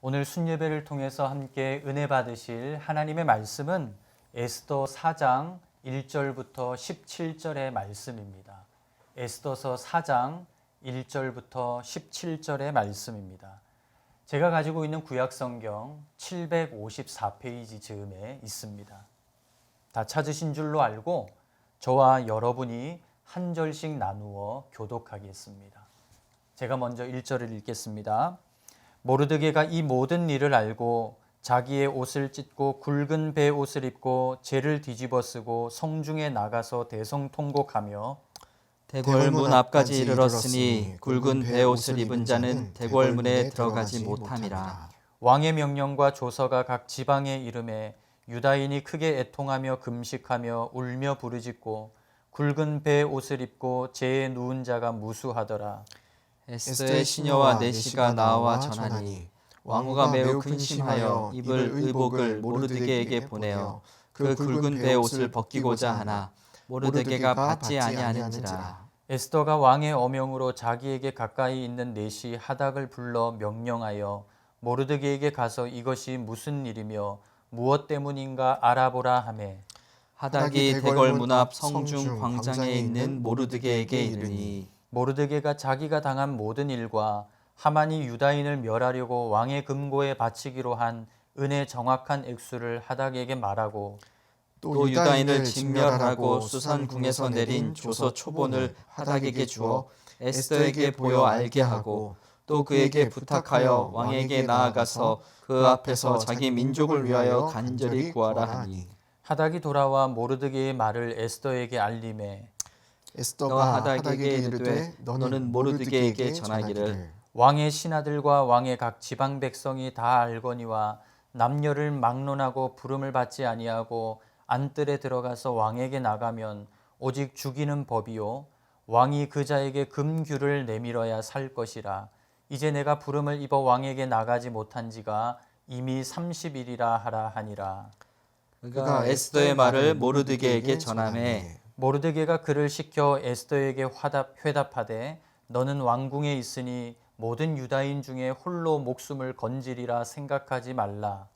오늘 순예배를 통해서 함께 은혜 받으실 하나님의 말씀은 에스더 4장 1절부터 17절의 말씀입니다. 에스더서 4장 1절부터 17절의 말씀입니다. 제가 가지고 있는 구약성경 754페이지 즈음에 있습니다. 다 찾으신 줄로 알고 저와 여러분이 한 절씩 나누어 교독하겠습니다. 제가 먼저 1절을 읽겠습니다. 모르드게가 이 모든 일을 알고 자기의 옷을 찢고 굵은 배 옷을 입고 재를 뒤집어 쓰고 성중에 나가서 대성통곡하며 대궐문 앞까지 이르렀으니 굵은 배 옷을 입은 자는 대궐문에 들어가지 못함이라. 왕의 명령과 조서가 각 지방에 이름에 유다인이 크게 애통하며 금식하며 울며 부르짖고 굵은 배 옷을 입고 재에 누운 자가 무수하더라. 에스더의 시녀와 내시가 나와 전하니 왕후가 매우 근심하여 입을 의복을 모르드게에게 보내어 그 굵은 배 옷을 벗기고자 하나 모르드게가 받지 아니하는지라. 에스더가 왕의 어명으로 자기에게 가까이 있는 내시 하닥을 불러 명령하여 모르드게에게 가서 이것이 무슨 일이며 무엇 때문인가 알아보라 하매 하닥이 대궐문 앞 성중 광장에 있는 모르드게에게 이르니 모르드게가 자기가 당한 모든 일과 하만이 유다인을 멸하려고 왕의 금고에 바치기로 한 은의 정확한 액수를 하닥에게 말하고 또 유다인을 진멸하라고 수산궁에서 내린 조서 초본을 하닥에게 주어 에스더에게 보여 알게 하고 또 그에게 부탁하여 왕에게 나아가서 그 앞에서 자기 민족을 위하여 간절히 구하라 하니 하닥이 돌아와 모르드게의 말을 에스더에게 알림해 에스더가 하닥에게 이르되 너는 모르드게에게 전하기를 왕의 신하들과 왕의 각 지방 백성이 다 알거니와 남녀를 막론하고 부름을 받지 아니하고 안뜰에 들어가서 왕에게 나가면 오직 죽이는 법이요 왕이그 자에게 금규를 내밀어야 살 것이라. 이제 내가 부름을 입어 왕에게 나가지 못한 지가 이미 30일이라 하라 하니라. 그가 에스더의 말을 모르드게에게 전하매 모르드게가 그를 시켜 에스더에게 회답하되 너는 왕궁에 있으니 모든 유다인 중에 홀로 목숨을 건지리라 생각하지 말라.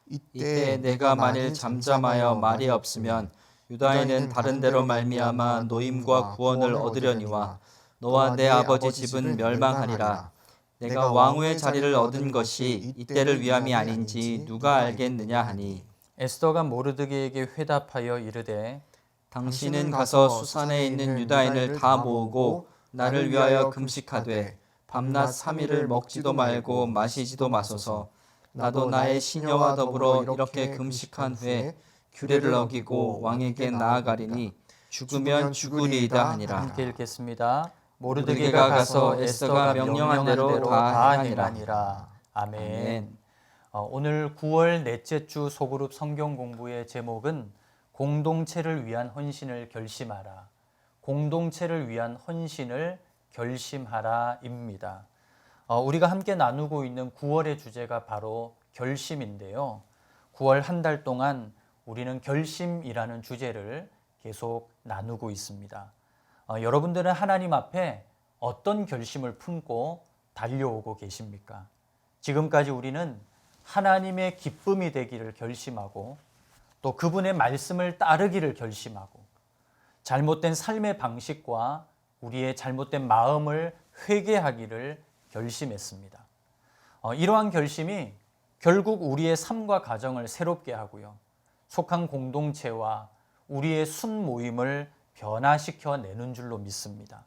이때 내가 만일 잠잠하여 말이 없으면 유다인은 다른 데로 말미암아 노임과 구원을 얻으려니와 너와 내 아버지 집은 멸망하리라. 내가 왕후의 자리를 얻은 것이 이때를 위함이 아닌지 누가 알겠느냐 하니 에스더가 모르드게에게 회답하여 이르되 당신은 가서 수산에 있는 유다인을 다 모으고 나를 위하여 금식하되 밤낮 3일을 먹지도 말고 마시지도 마소서. 나도 나의 시녀와 더불어 이렇게 금식한 후에 규례를 어기고 왕에게 나아가리니 죽으면 죽으리이다 하니라. 함께 읽겠습니다. 모르드게가 가서 에스더가 명령한 대로 다 행하니라. 아멘. 오늘 9월 넷째 주 소그룹 성경 공부의 제목은 공동체를 위한 헌신을 결심하라. 공동체를 위한 헌신을 결심하라입니다. 우리가 함께 나누고 있는 9월의 주제가 바로 결심인데요. 9월 한 달 동안 우리는 결심이라는 주제를 계속 나누고 있습니다. 여러분들은 하나님 앞에 어떤 결심을 품고 달려오고 계십니까? 지금까지 우리는 하나님의 기쁨이 되기를 결심하고 또 그분의 말씀을 따르기를 결심하고 잘못된 삶의 방식과 우리의 잘못된 마음을 회개하기를 결심했습니다. 이러한 결심이 결국 우리의 삶과 가정을 새롭게 하고요. 속한 공동체와 우리의 순모임을 변화시켜 내는 줄로 믿습니다.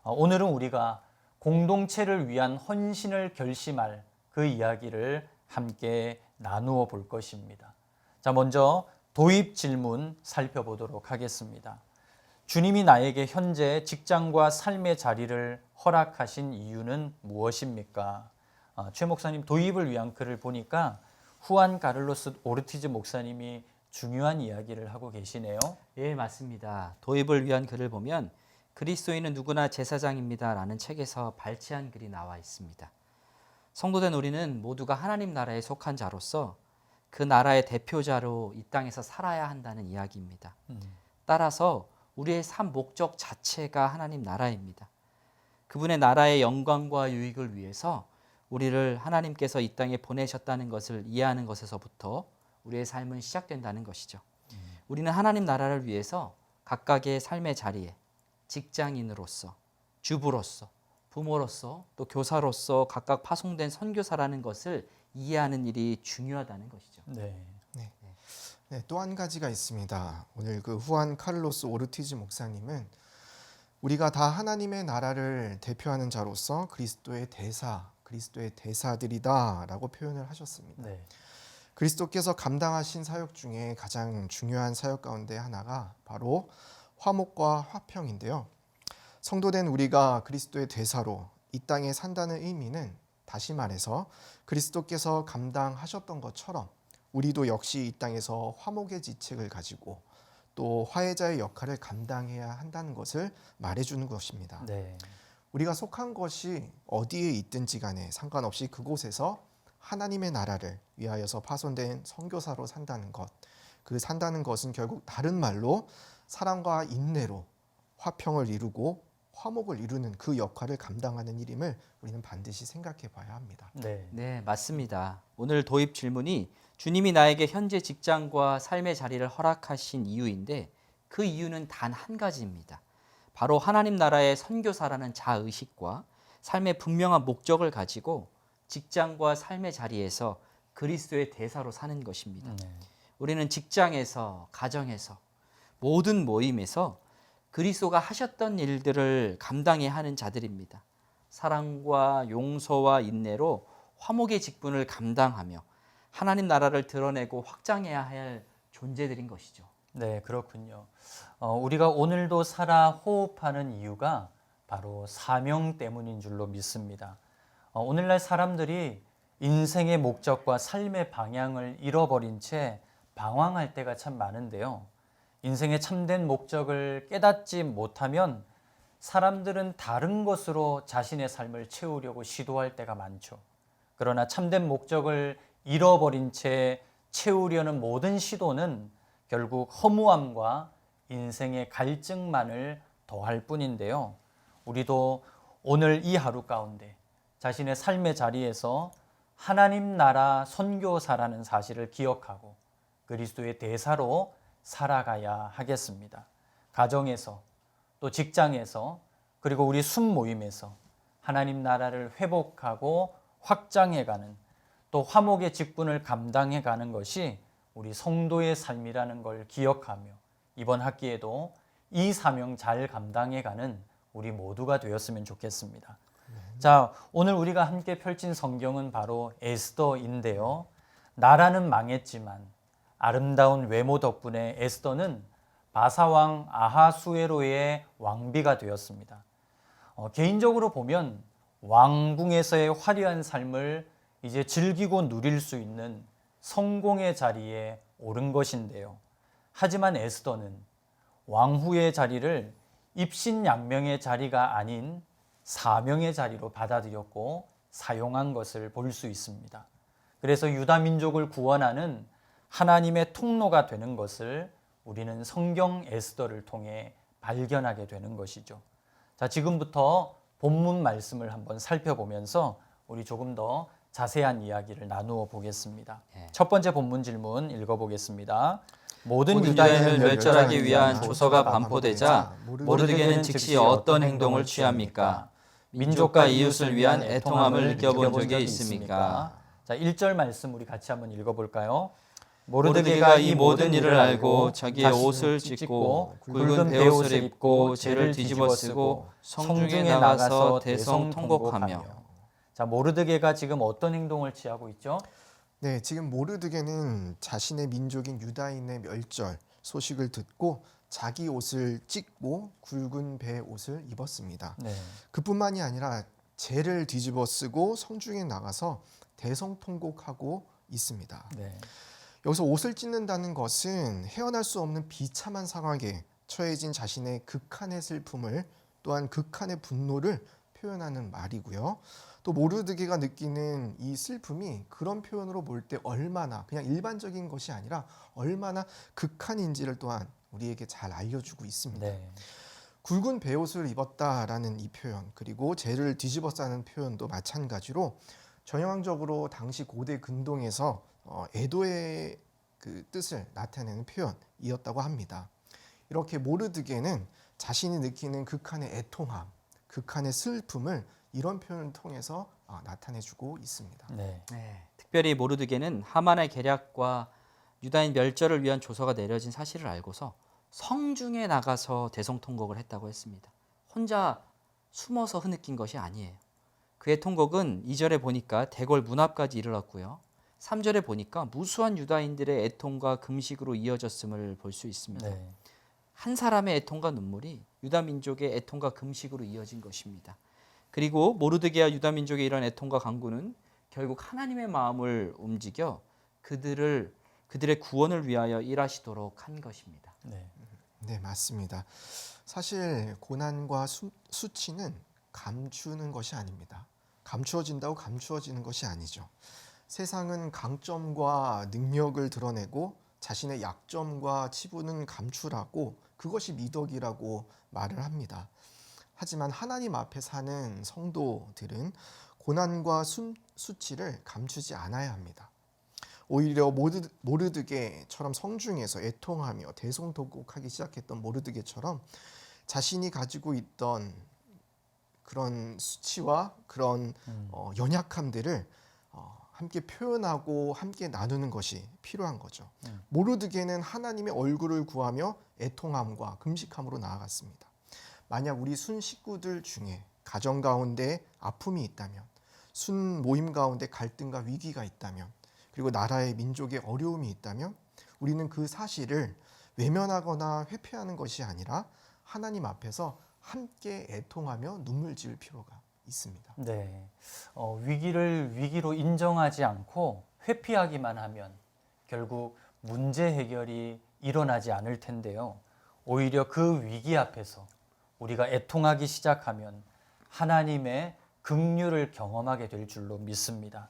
오늘은 우리가 공동체를 위한 헌신을 결심할 그 이야기를 함께 나누어 볼 것입니다. 자, 먼저 도입 질문 살펴보도록 하겠습니다. 주님이 나에게 현재 직장과 삶의 자리를 허락하신 이유는 무엇입니까? 최 목사님 도입을 위한 글을 보니까 후안 카를로스 오르티즈 목사님이 중요한 이야기를 하고 계시네요. 예, 맞습니다. 도입을 위한 글을 보면 그리스도인은 누구나 제사장입니다라는 책에서 발췌한 글이 나와 있습니다. 성도된 우리는 모두가 하나님 나라에 속한 자로서 그 나라의 대표자로 이 땅에서 살아야 한다는 이야기입니다. 따라서 우리의 삶 목적 자체가 하나님 나라입니다. 그분의 나라의 영광과 유익을 위해서 우리를 하나님께서 이 땅에 보내셨다는 것을 이해하는 것에서부터 우리의 삶은 시작된다는 것이죠. 우리는 하나님 나라를 위해서 각각의 삶의 자리에 직장인으로서, 주부로서, 부모로서, 또 교사로서 각각 파송된 선교사라는 것을 이해하는 일이 중요하다는 것이죠. 네. 네, 또 한 가지가 있습니다. 오늘 그 후안 카를로스 오르티즈 목사님은 우리가 다 하나님의 나라를 대표하는 자로서 그리스도의 대사들이다라고 표현을 하셨습니다. 네. 그리스도께서 감당하신 사역 중에 가장 중요한 사역 가운데 하나가 바로 화목과 화평인데요. 성도된 우리가 그리스도의 대사로 이 땅에 산다는 의미는 다시 말해서 그리스도께서 감당하셨던 것처럼 우리도 역시 이 땅에서 화목의 지책을 가지고 또 화해자의 역할을 감당해야 한다는 것을 말해주는 것입니다. 네. 우리가 속한 것이 어디에 있든지 간에 상관없이 그곳에서 하나님의 나라를 위하여서 파손된 선교사로 산다는 것, 그 산다는 것은 결국 다른 말로 사랑과 인내로 화평을 이루고 화목을 이루는 그 역할을 감당하는 일임을 우리는 반드시 생각해 봐야 합니다. 네. 네, 맞습니다. 오늘 도입 질문이 주님이 나에게 현재 직장과 삶의 자리를 허락하신 이유인데 그 이유는 단 한 가지입니다. 바로 하나님 나라의 선교사라는 자의식과 삶의 분명한 목적을 가지고 직장과 삶의 자리에서 그리스도의 대사로 사는 것입니다. 네. 우리는 직장에서, 가정에서, 모든 모임에서 그리스도가 하셨던 일들을 감당해야 하는 자들입니다. 사랑과 용서와 인내로 화목의 직분을 감당하며 하나님 나라를 드러내고 확장해야 할 존재들인 것이죠. 네, 그렇군요. 우리가 오늘도 살아 호흡하는 이유가 바로 사명 때문인 줄로 믿습니다. 오늘날 사람들이 인생의 목적과 삶의 방향을 잃어버린 채 방황할 때가 참 많은데요. 인생의 참된 목적을 깨닫지 못하면 사람들은 다른 것으로 자신의 삶을 채우려고 시도할 때가 많죠. 그러나 참된 목적을 잃어버린 채 채우려는 모든 시도는 결국 허무함과 인생의 갈증만을 더할 뿐인데요. 우리도 오늘 이 하루 가운데 자신의 삶의 자리에서 하나님 나라 선교사라는 사실을 기억하고 그리스도의 대사로 살아가야 하겠습니다. 가정에서 또 직장에서 그리고 우리 순모임에서 하나님 나라를 회복하고 확장해가는 또 화목의 직분을 감당해가는 것이 우리 성도의 삶이라는 걸 기억하며 이번 학기에도 이 사명 잘 감당해가는 우리 모두가 되었으면 좋겠습니다. 자, 오늘 우리가 함께 펼친 성경은 바로 에스더인데요. 나라는 망했지만 아름다운 외모 덕분에 에스더는 바사왕 아하수에로의 왕비가 되었습니다. 개인적으로 보면 왕궁에서의 화려한 삶을 이제 즐기고 누릴 수 있는 성공의 자리에 오른 것인데요. 하지만 에스더는 왕후의 자리를 입신양명의 자리가 아닌 사명의 자리로 받아들였고 사용한 것을 볼 수 있습니다. 그래서 유다 민족을 구원하는 하나님의 통로가 되는 것을 우리는 성경 에스더를 통해 발견하게 되는 것이죠. 자, 지금부터 본문 말씀을 한번 살펴보면서 우리 조금 더 자세한 이야기를 나누어 보겠습니다. 첫 번째 본문 질문 읽어보겠습니다. 모든 유다인을 멸절하기 위한 조서가 반포되자 모르드게는 즉시 어떤 행동을 취합니까? 민족과 이웃을 위한 애통함을 느껴본 적이 있습니까? 자, 1절 말씀 우리 같이 한번 읽어볼까요? 모르드게가 이 모든 일을 알고 자기의 옷을 찢고 굵은 베옷을 입고 재를 뒤집어 쓰고 성중에 나가서 대성통곡하며. 자, 모르드게가 지금 어떤 행동을 취하고 있죠? 네, 지금 모르드게는 자신의 민족인 유다인의 멸절 소식을 듣고 자기 옷을 찢고 굵은 배 옷을 입었습니다. 네. 그뿐만이 아니라 재를 뒤집어 쓰고 성중에 나가서 대성통곡하고 있습니다. 네. 여기서 옷을 찢는다는 것은 헤어날 수 없는 비참한 상황에 처해진 자신의 극한의 슬픔을 또한 극한의 분노를 표현하는 말이고요. 또 모르드게가 느끼는 이 슬픔이 그런 표현으로 볼 때 얼마나 그냥 일반적인 것이 아니라 얼마나 극한인지를 또한 우리에게 잘 알려주고 있습니다. 네. 굵은 베옷을 입었다라는 이 표현 그리고 재를 뒤집어 싸는 표현도 마찬가지로 전형적으로 당시 고대 근동에서 애도의 그 뜻을 나타내는 표현이었다고 합니다. 이렇게 모르드게는 자신이 느끼는 극한의 애통함, 극한의 슬픔을 이런 표현을 통해서 나타내주고 있습니다. 네. 특별히 모르드게는 하만의 계략과 유다인 멸절을 위한 조서가 내려진 사실을 알고서 성중에 나가서 대성통곡을 했다고 했습니다. 혼자 숨어서 흐느낀 것이 아니에요. 그의 통곡은 2절에 보니까 대궐 문 앞까지 이르렀고요. 3절에 보니까 무수한 유다인들의 애통과 금식으로 이어졌음을 볼 수 있습니다. 네. 한 사람의 애통과 눈물이 유다 민족의 애통과 금식으로 이어진 것입니다. 그리고 모르드게와 유다 민족의 이런 애통과 간구는 결국 하나님의 마음을 움직여 그들의 구원을 위하여 일하시도록 한 것입니다. 네. 네, 맞습니다. 사실 고난과 수치는 감추는 것이 아닙니다. 감추어진다고 감추어지는 것이 아니죠. 세상은 강점과 능력을 드러내고 자신의 약점과 치부는 감추라고 그것이 미덕이라고 말을 합니다. 하지만 하나님 앞에 사는 성도들은 고난과 수치를 감추지 않아야 합니다. 오히려 모르드게처럼 성중에서 애통하며 대성통곡하기 시작했던 모르드게처럼 자신이 가지고 있던 그런 수치와 그런 연약함들을 함께 표현하고 함께 나누는 것이 필요한 거죠. 모르드게는 하나님의 얼굴을 구하며 애통함과 금식함으로 나아갔습니다. 만약 우리 순 식구들 중에 가정 가운데 아픔이 있다면, 순 모임 가운데 갈등과 위기가 있다면, 그리고 나라의 민족의 어려움이 있다면 우리는 그 사실을 외면하거나 회피하는 것이 아니라 하나님 앞에서 함께 애통하며 눈물 지을 필요가 있습니다. 네. 위기를 위기로 인정하지 않고 회피하기만 하면 결국 문제 해결이 일어나지 않을 텐데요. 오히려 그 위기 앞에서 우리가 애통하기 시작하면 하나님의 긍휼을 경험하게 될 줄로 믿습니다.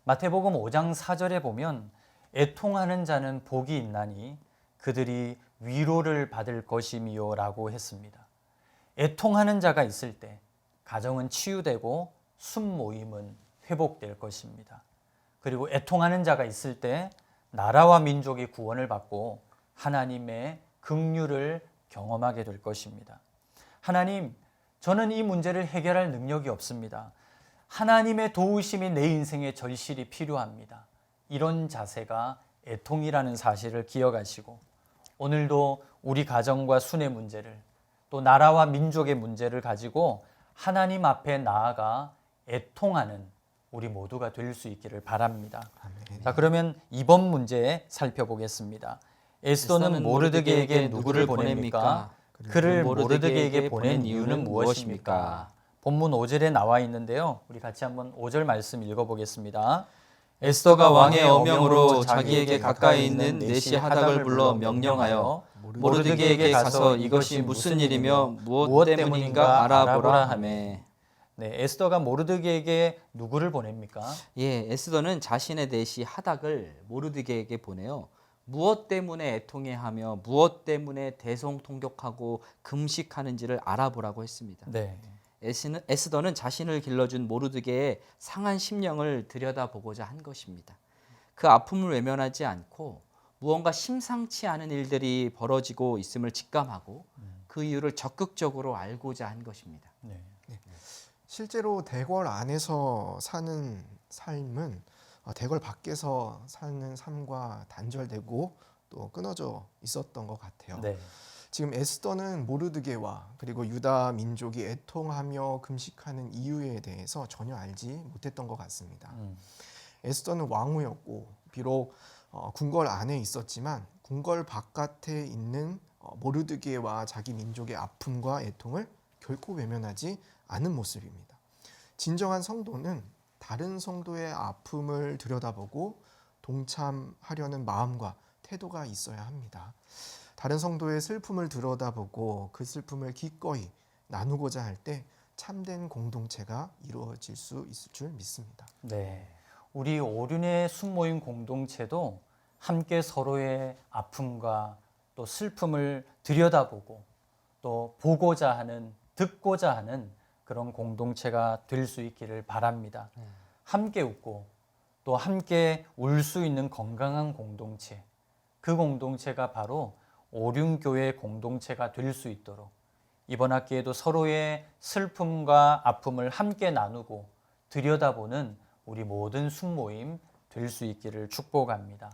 마태복음 5장 4절에 보면 애통하는 자는 복이 있나니 그들이 위로를 받을 것이미요 라고 했습니다. 애통하는 자가 있을 때 가정은 치유되고 순모임은 회복될 것입니다. 그리고 애통하는 자가 있을 때 나라와 민족이 구원을 받고 하나님의 긍휼을 경험하게 될 것입니다. 하나님, 저는 이 문제를 해결할 능력이 없습니다. 하나님의 도우심이 내 인생에 절실히 필요합니다. 이런 자세가 애통이라는 사실을 기억하시고 오늘도 우리 가정과 순의 문제를 또 나라와 민족의 문제를 가지고 하나님 앞에 나아가 애통하는 우리 모두가 될 수 있기를 바랍니다. 아멘. 자, 그러면 이번 문제 살펴보겠습니다. 에스더는 모르드게에게 누구를 보냅니까? 그를 모르드게에게 보낸 이유는 무엇입니까? 본문 5절에 나와 있는데요. 우리 같이 한번 5절 말씀 읽어보겠습니다. 에스더가 왕의 어명으로 자기에게 가까이 있는 네시 하닥을 불러 명령하여 모르드게에게 가서 이것이 무슨 일이며 무엇 때문인가 알아보라 하매. 네, 에스더가 모르드게에게 누구를 보냅니까? 에스더는 자신의 내시 하닥을 모르드게에게 보내요. 무엇 때문에 애통해하며 무엇 때문에 대성통곡하고 금식하는지를 알아보라고 했습니다. 네. 에스더는 자신을 길러준 모르드게의 상한 심령을 들여다보고자 한 것입니다. 그 아픔을 외면하지 않고 무언가 심상치 않은 일들이 벌어지고 있음을 직감하고 그 이유를 적극적으로 알고자 한 것입니다. 네. 실제로 대궐 안에서 사는 삶은 대궐 밖에서 사는 삶과 단절되고 또 끊어져 있었던 것 같아요. 네. 지금 에스더는 모르드게와 그리고 유다 민족이 애통하며 금식하는 이유에 대해서 전혀 알지 못했던 것 같습니다. 에스더는 왕후였고 비록 궁궐 안에 있었지만 궁궐 바깥에 있는 모르드게와 자기 민족의 아픔과 애통을 결코 외면하지 않은 모습입니다. 진정한 성도는 다른 성도의 아픔을 들여다보고 동참하려는 마음과 태도가 있어야 합니다. 다른 성도의 슬픔을 들여다보고 그 슬픔을 기꺼이 나누고자 할 때 참된 공동체가 이루어질 수 있을 줄 믿습니다. 네. 우리 오륜의 순모임 공동체도 함께 서로의 아픔과 또 슬픔을 들여다보고 또 보고자 하는, 듣고자 하는 그런 공동체가 될 수 있기를 바랍니다. 함께 웃고 또 함께 울 수 있는 건강한 공동체, 그 공동체가 바로 오륜교회 공동체가 될 수 있도록 이번 학기에도 서로의 슬픔과 아픔을 함께 나누고 들여다보는 우리 모든 순모임 될 수 있기를 축복합니다.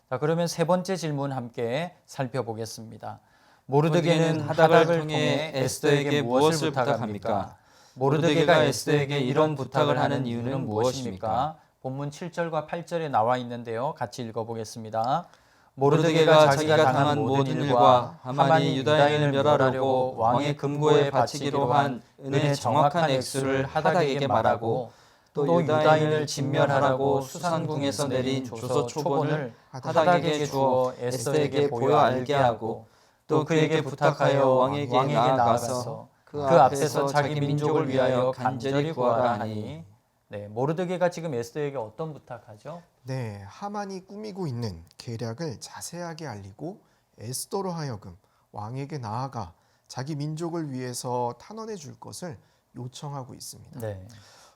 자, 그러면 세 번째 질문 함께 살펴보겠습니다. 모르드게는 하닥을 통해 에스더에게 무엇을 부탁합니까? 모르드게가 에스더에게 이런 부탁을 하는 이유는 무엇입니까? 본문 7절과 8절에 나와 있는데요. 같이 읽어보겠습니다. 모르드게가 자기가 당한 모든 일과 하만이 유다인을 멸하려고 왕의 금고에 바치기로 한 은의 정확한 액수를 하닥에게 말하고 또 유다인을 진멸하라고 수산궁에서 내린 조서 초본을 하닥에게 주어 에스더에게 보여 알게 하고 또 그에게 부탁하여 왕에게 나아가서 그 앞에서 자기 민족을 위하여 간절히 구하라 하니. 네, 모르드게가 지금 에스더에게 어떤 부탁하죠? 네, 하만이 꾸미고 있는 계략을 자세하게 알리고 에스더로 하여금 왕에게 나아가 자기 민족을 위해서 탄원해 줄 것을 요청하고 있습니다. 네.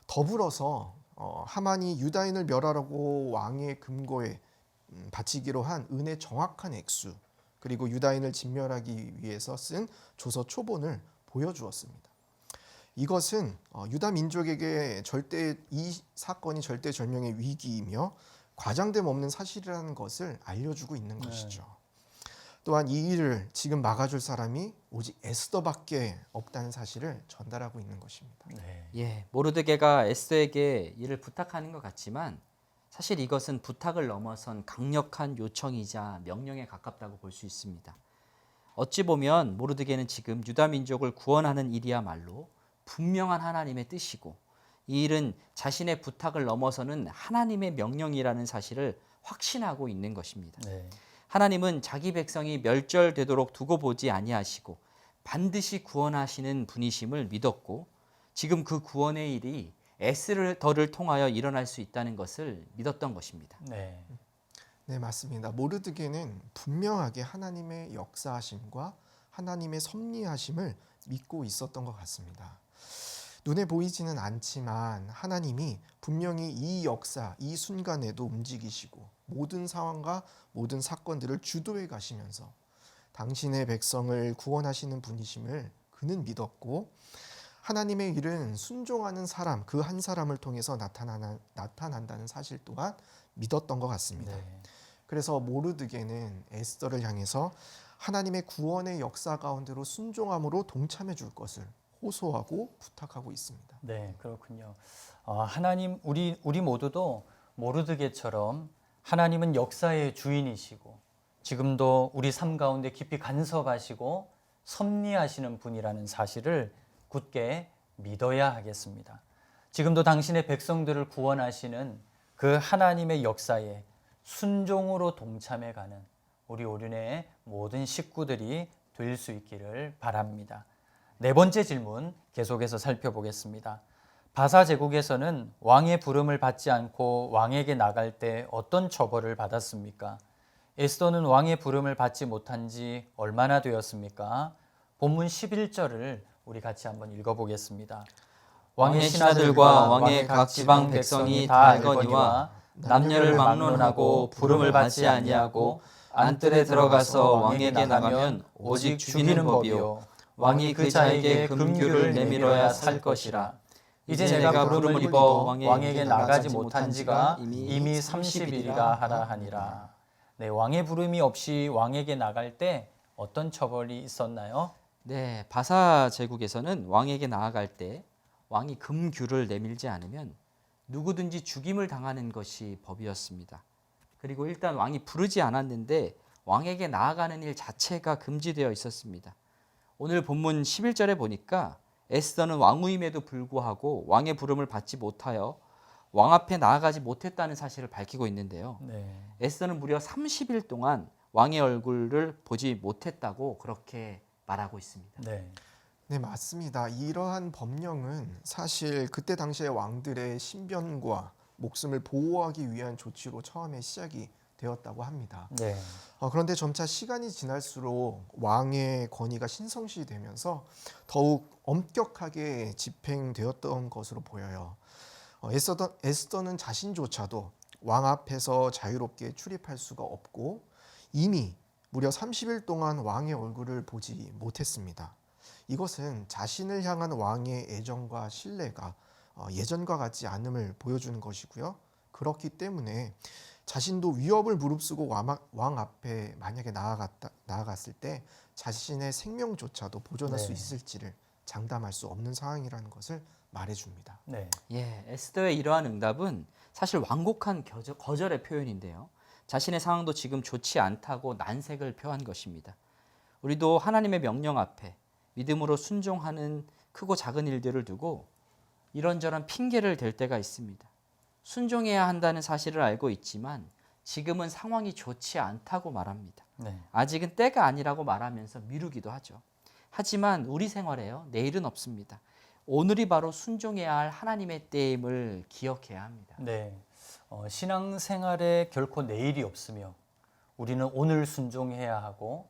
더불어서 하만이 유다인을 멸하라고 왕의 금고에 바치기로 한 은의 정확한 액수, 그리고 유다인을 진멸하기 위해서 쓴 조서 초본을 보여주었습니다. 이것은 유다 민족에게 이 사건이 절대절명의 위기이며 과장됨 없는 사실이라는 것을 알려주고 있는 것이죠. 또한 이 일을 지금 막아줄 사람이 오직 에스더밖에 없다는 사실을 전달하고 있는 것입니다. 네. 예, 모르드게가 에스더에게 이를 부탁하는 것 같지만 사실 이것은 부탁을 넘어선 강력한 요청이자 명령에 가깝다고 볼 수 있습니다. 어찌 보면 모르드게는 지금 유다 민족을 구원하는 일이야말로 분명한 하나님의 뜻이고 이 일은 자신의 부탁을 넘어서는 하나님의 명령이라는 사실을 확신하고 있는 것입니다. 네. 하나님은 자기 백성이 멸절되도록 두고 보지 아니하시고 반드시 구원하시는 분이심을 믿었고 지금 그 구원의 일이 에스더를 통하여 일어날 수 있다는 것을 믿었던 것입니다. 네. 네, 맞습니다. 모르드게는 분명하게 하나님의 역사하심과 하나님의 섭리하심을 믿고 있었던 것 같습니다. 눈에 보이지는 않지만 하나님이 분명히 이 역사, 이 순간에도 움직이시고 모든 상황과 모든 사건들을 주도해 가시면서 당신의 백성을 구원하시는 분이심을 그는 믿었고 하나님의 일은 순종하는 사람, 그 한 사람을 통해서 나타난다는 사실 또한 믿었던 것 같습니다. 네. 그래서 모르드게는 에스더를 향해서 하나님의 구원의 역사 가운데로 순종함으로 동참해 줄 것을 호소하고 부탁하고 있습니다. 네, 그렇군요. 하나님, 우리 모두도 모르드게처럼 하나님은 역사의 주인이시고 지금도 우리 삶 가운데 깊이 간섭하시고 섭리하시는 분이라는 사실을 굳게 믿어야 하겠습니다. 지금도 당신의 백성들을 구원하시는 그 하나님의 역사에 순종으로 동참해가는 우리 오륜의 모든 식구들이 될 수 있기를 바랍니다. 네 번째 질문 계속해서 살펴보겠습니다. 바사 제국에서는 왕의 부름을 받지 않고 왕에게 나갈 때 어떤 처벌을 받았습니까? 에스더는 왕의 부름을 받지 못한 지 얼마나 되었습니까? 본문 11절을 우리 같이 한번 읽어보겠습니다. 왕의 신하들과 왕의 각 지방 백성이 다 알거니와 남녀를 막론하고 부름을 받지 아니하고 안뜰에 들어가서 왕에게 나가면 오직 죽이는 법이요 왕이 그 자에게 금규를 내밀어야 살 것이라. 이제 내가 부름을 입어 왕에게 나가지 못한 지가 이미 30일이라 하라 하니라. 네, 왕의 부름이 없이 왕에게 나갈 때 어떤 처벌이 있었나요? 네, 바사 제국에서는 왕에게 나아갈 때 왕이 금규를 내밀지 않으면 누구든지 죽임을 당하는 것이 법이었습니다. 그리고 일단 왕이 부르지 않았는데 왕에게 나아가는 일 자체가 금지되어 있었습니다. 오늘 본문 11절에 보니까 에스더는 왕후임에도 불구하고 왕의 부름을 받지 못하여 왕 앞에 나아가지 못했다는 사실을 밝히고 있는데요. 네. 에스더는 무려 30일 동안 왕의 얼굴을 보지 못했다고 그렇게 말하고 있습니다. 네. 네, 맞습니다. 이러한 법령은 사실 그때 당시의 왕들의 신변과 목숨을 보호하기 위한 조치로 처음에 시작이 되었다고 합니다. 네. 그런데 점차 시간이 지날수록 왕의 권위가 신성시되면서 더욱 엄격하게 집행되었던 것으로 보여요. 에스더는 자신조차도 왕 앞에서 자유롭게 출입할 수가 없고 이미 무려 30일 동안 왕의 얼굴을 보지 못했습니다. 이것은 자신을 향한 왕의 애정과 신뢰가 예전과 같지 않음을 보여주는 것이고요. 그렇기 때문에 자신도 위협을 무릅쓰고 왕 앞에 만약에 나아갔을 때 자신의 생명조차도 보존할 수 있을지를 장담할 수 없는 상황이라는 것을 말해줍니다. 네. 예, 에스더의 이러한 응답은 사실 완곡한 거절의 표현인데요. 자신의 상황도 지금 좋지 않다고 난색을 표한 것입니다. 우리도 하나님의 명령 앞에 믿음으로 순종하는 크고 작은 일들을 두고 이런저런 핑계를 댈 때가 있습니다. 순종해야 한다는 사실을 알고 있지만 지금은 상황이 좋지 않다고 말합니다. 네. 아직은 때가 아니라고 말하면서 미루기도 하죠. 하지만 우리 생활에요, 내일은 없습니다. 오늘이 바로 순종해야 할 하나님의 때임을 기억해야 합니다. 네. 신앙생활에 결코 내일이 없으며 우리는 오늘 순종해야 하고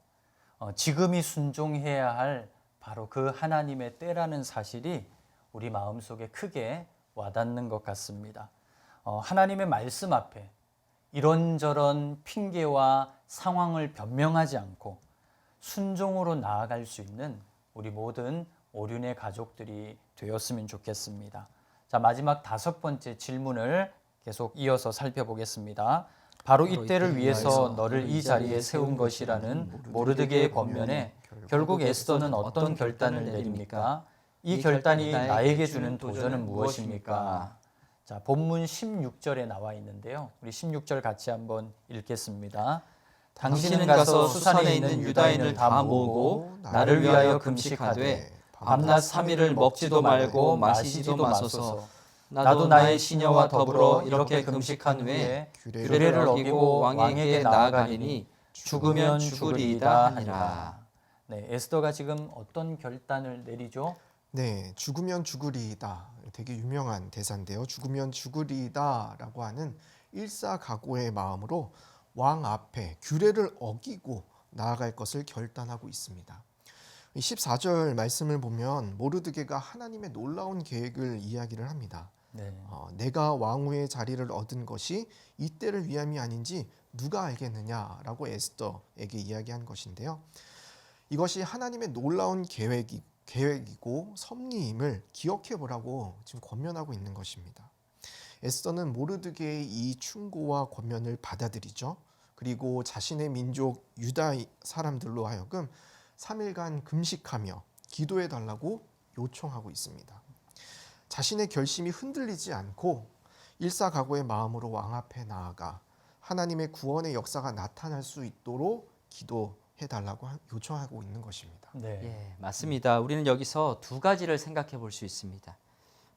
지금이 순종해야 할 바로 그 하나님의 때라는 사실이 우리 마음속에 크게 와닿는 것 같습니다. 하나님의 말씀 앞에 이런저런 핑계와 상황을 변명하지 않고 순종으로 나아갈 수 있는 우리 모든 오륜의 가족들이 되었으면 좋겠습니다. 자, 마지막 5번째 질문을 계속 이어서 살펴보겠습니다. 바로 이때를 위해서 너를 이 자리에 세운 것이라는 모르드게의 권면에 결국 에스더는 어떤 결단을 내립니까? 이 결단이 나에게 주는 도전은 무엇입니까? 자, 본문 16절에 나와 있는데요. 우리 16절 같이 한번 읽겠습니다. 당신은 가서 수산에 있는 유다인을 다 모으고 나를 위하여 금식하되 밤낮 3일을 먹지도 말고 마시지도 마소서. 나도 나의 시녀와 더불어 이렇게 금식한 후에 규례를 어기고 왕에게 나아가리니 죽으면 죽으리이다 하니라. 네, 에스더가 지금 어떤 결단을 내리죠? 네, 죽으면 죽으리이다. 되게 유명한 대사인데요. 죽으면 죽으리이다라고 하는 일사각오의 마음으로 왕 앞에 규례를 어기고 나아갈 것을 결단하고 있습니다. 14절 말씀을 보면 모르드게가 하나님의 놀라운 계획을 이야기를 합니다. 네. 내가 왕후의 자리를 얻은 것이 이때를 위함이 아닌지 누가 알겠느냐라고 에스더에게 이야기한 것인데요. 이것이 하나님의 놀라운 계획이고 섭리임을 기억해 보라고 지금 권면하고 있는 것입니다. 에스더는 모르드게의 이 충고와 권면을 받아들이죠. 그리고 자신의 민족 유다 사람들로 하여금 3일간 금식하며 기도해 달라고 요청하고 있습니다. 자신의 결심이 흔들리지 않고 일사각오의 마음으로 왕 앞에 나아가 하나님의 구원의 역사가 나타날 수 있도록 기도해 달라고 요청하고 있는 것입니다. 네. 예, 맞습니다. 우리는 여기서 두 가지를 생각해 볼 수 있습니다.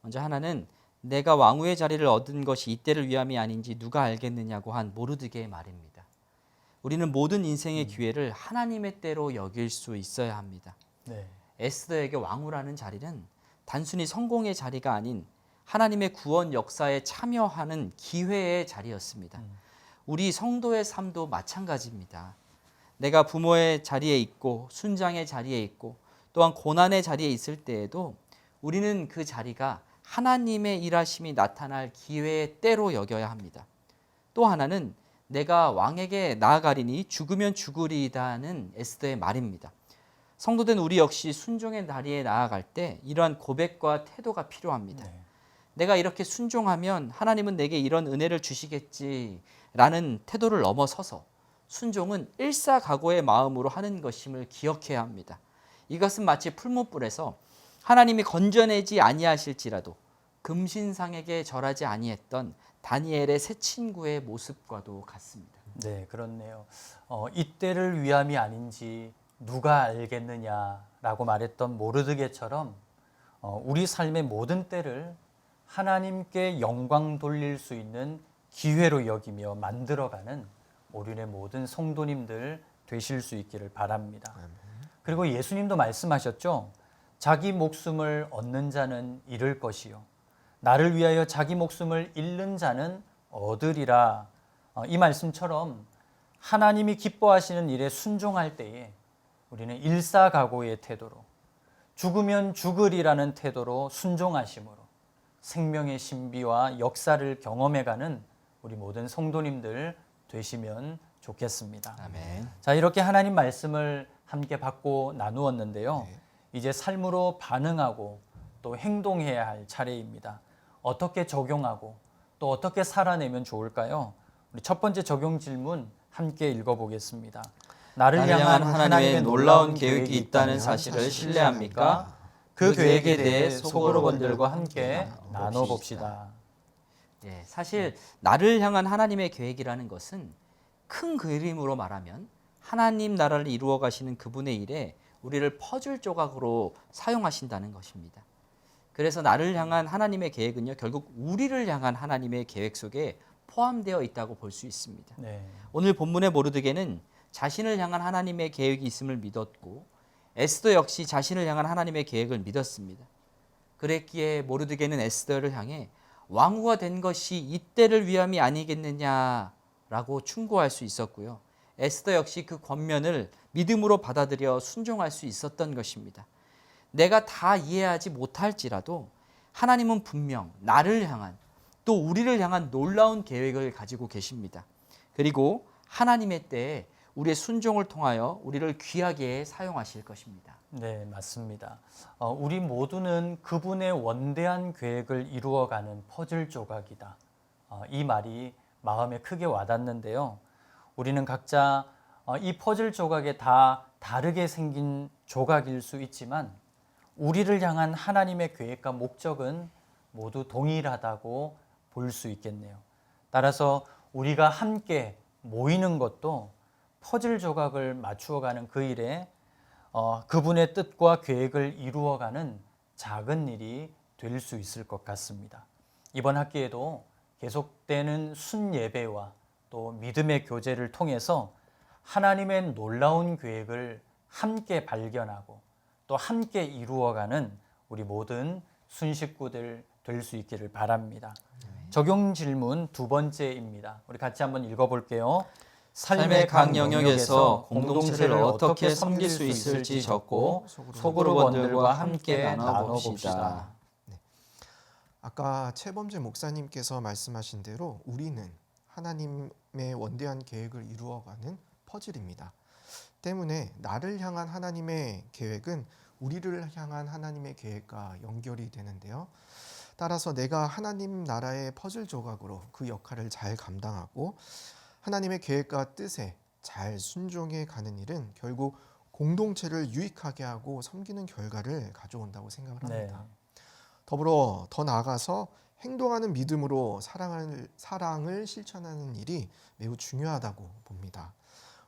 먼저 하나는 내가 왕후의 자리를 얻은 것이 이때를 위함이 아닌지 누가 알겠느냐고 한 모르드게의 말입니다. 우리는 모든 인생의 기회를 하나님의 때로 여길 수 있어야 합니다. 네. 에스더에게 왕후라는 자리는 단순히 성공의 자리가 아닌 하나님의 구원 역사에 참여하는 기회의 자리였습니다. 우리 성도의 삶도 마찬가지입니다. 내가 부모의 자리에 있고 순장의 자리에 있고 또한 고난의 자리에 있을 때에도 우리는 그 자리가 하나님의 일하심이 나타날 기회의 때로 여겨야 합니다. 또 하나는 내가 왕에게 나아가리니 죽으면 죽으리이다는 에스더의 말입니다. 성도된 우리 역시 순종의 자리에 나아갈 때 이러한 고백과 태도가 필요합니다. 네. 내가 이렇게 순종하면 하나님은 내게 이런 은혜를 주시겠지라는 태도를 넘어서서 순종은 일사각오의 마음으로 하는 것임을 기억해야 합니다. 이것은 마치 풀무불에서 하나님이 건져내지 아니하실지라도 금신상에게 절하지 아니했던 다니엘의 새 친구의 모습과도 같습니다. 네, 그렇네요. 이때를 위함이 아닌지 누가 알겠느냐라고 말했던 모르드게처럼 우리 삶의 모든 때를 하나님께 영광 돌릴 수 있는 기회로 여기며 만들어가는 오륜의 모든 성도님들 되실 수 있기를 바랍니다. 그리고 예수님도 말씀하셨죠. 자기 목숨을 얻는 자는 잃을 것이요 나를 위하여 자기 목숨을 잃는 자는 얻으리라. 이 말씀처럼 하나님이 기뻐하시는 일에 순종할 때에 우리는 일사각오의 태도로 죽으면 죽으리라는 태도로 순종하심으로 생명의 신비와 역사를 경험해가는 우리 모든 성도님들 되시면 좋겠습니다. 아멘. 자, 이렇게 하나님 말씀을 함께 받고 나누었는데요. 네. 이제 삶으로 반응하고 또 행동해야 할 차례입니다. 어떻게 적용하고 또 어떻게 살아내면 좋을까요? 우리 첫 번째 적용 질문 함께 읽어보겠습니다. 나를 향한 하나님의 놀라운 계획이 있다는 사실을 신뢰합니까? 그 계획에 대해 소고로 분들과 함께 나눠봅시다. 예, 사실 나를 향한 하나님의 계획이라는 것은 큰 그림으로 말하면 하나님 나라를 이루어 가시는 그분의 일에 우리를 퍼즐 조각으로 사용하신다는 것입니다. 그래서 나를 향한 하나님의 계획은요, 결국 우리를 향한 하나님의 계획 속에 포함되어 있다고 볼 수 있습니다. 네. 오늘 본문의 모르드게는 자신을 향한 하나님의 계획이 있음을 믿었고 에스더 역시 자신을 향한 하나님의 계획을 믿었습니다. 그랬기에 모르드게는 에스더를 향해 왕후가 된 것이 이때를 위함이 아니겠느냐라고 충고할 수 있었고요. 에스더 역시 그 권면을 믿음으로 받아들여 순종할 수 있었던 것입니다. 내가 다 이해하지 못할지라도 하나님은 분명 나를 향한 또 우리를 향한 놀라운 계획을 가지고 계십니다. 그리고 하나님의 때에 우리의 순종을 통하여 우리를 귀하게 사용하실 것입니다. 네, 맞습니다. 우리 모두는 그분의 원대한 계획을 이루어가는 퍼즐 조각이다. 이 말이 마음에 크게 와닿는데요. 우리는 각자 이 퍼즐 조각에 다 다르게 생긴 조각일 수 있지만 우리를 향한 하나님의 계획과 목적은 모두 동일하다고 볼 수 있겠네요. 따라서 우리가 함께 모이는 것도 퍼즐 조각을 맞추어가는 그 일에 그분의 뜻과 계획을 이루어가는 작은 일이 될 수 있을 것 같습니다. 이번 학기에도 계속되는 순예배와 또 믿음의 교제를 통해서 하나님의 놀라운 계획을 함께 발견하고 또 함께 이루어가는 우리 모든 순식구들 될 수 있기를 바랍니다. 적용 질문 두 번째입니다. 우리 같이 한번 읽어볼게요. 삶의 각 영역에서 공동체를 어떻게 섬길 수 있을지 적고 소그룹원들과 함께 나눠봅시다. 아까 최범재 목사님께서 말씀하신 대로 우리는 하나님의 원대한 계획을 이루어가는 퍼즐입니다. 때문에 나를 향한 하나님의 계획은 우리를 향한 하나님의 계획과 연결이 되는데요. 따라서 내가 하나님 나라의 퍼즐 조각으로 그 역할을 잘 감당하고 하나님의 계획과 뜻에 잘 순종해 가는 일은 결국 공동체를 유익하게 하고 섬기는 결과를 가져온다고 생각을 합니다. 네. 더불어 더 나아가서 행동하는 믿음으로 사랑을 실천하는 일이 매우 중요하다고 봅니다.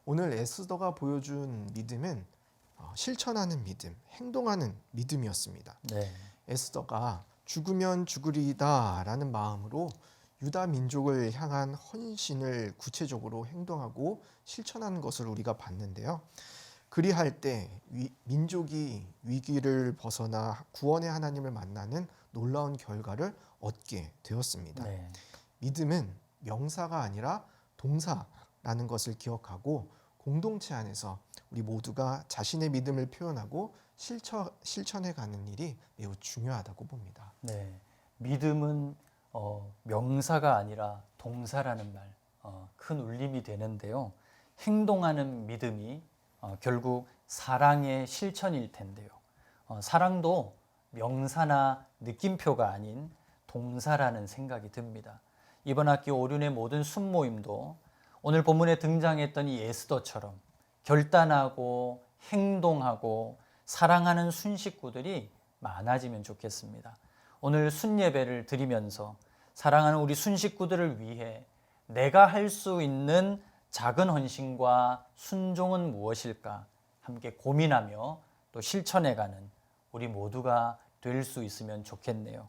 오늘 에스더가 보여준 믿음은 실천하는 믿음, 행동하는 믿음이었습니다. 네. 에스더가 죽으면 죽으리다라는 마음으로 유다 민족을 향한 헌신을 구체적으로 행동하고 실천하는 것을 우리가 봤는데요. 그리할 때 민족이 위기를 벗어나 구원의 하나님을 만나는 놀라운 결과를 얻게 되었습니다. 네. 믿음은 명사가 아니라 동사라는 것을 기억하고 공동체 안에서 우리 모두가 자신의 믿음을 표현하고 실천해가는 일이 매우 중요하다고 봅니다. 네. 믿음은 명사가 아니라 동사라는 말, 큰 울림이 되는데요. 행동하는 믿음이 결국 사랑의 실천일 텐데요. 사랑도 명사나 느낌표가 아닌 동사라는 생각이 듭니다. 이번 학기 오륜의 모든 순모임도 오늘 본문에 등장했던 이 에스더처럼 결단하고 행동하고 사랑하는 순식구들이 많아지면 좋겠습니다. 오늘 순예배를 드리면서 사랑하는 우리 순식구들을 위해 내가 할 수 있는 작은 헌신과 순종은 무엇일까 함께 고민하며 또 실천해가는 우리 모두가 될 수 있으면 좋겠네요.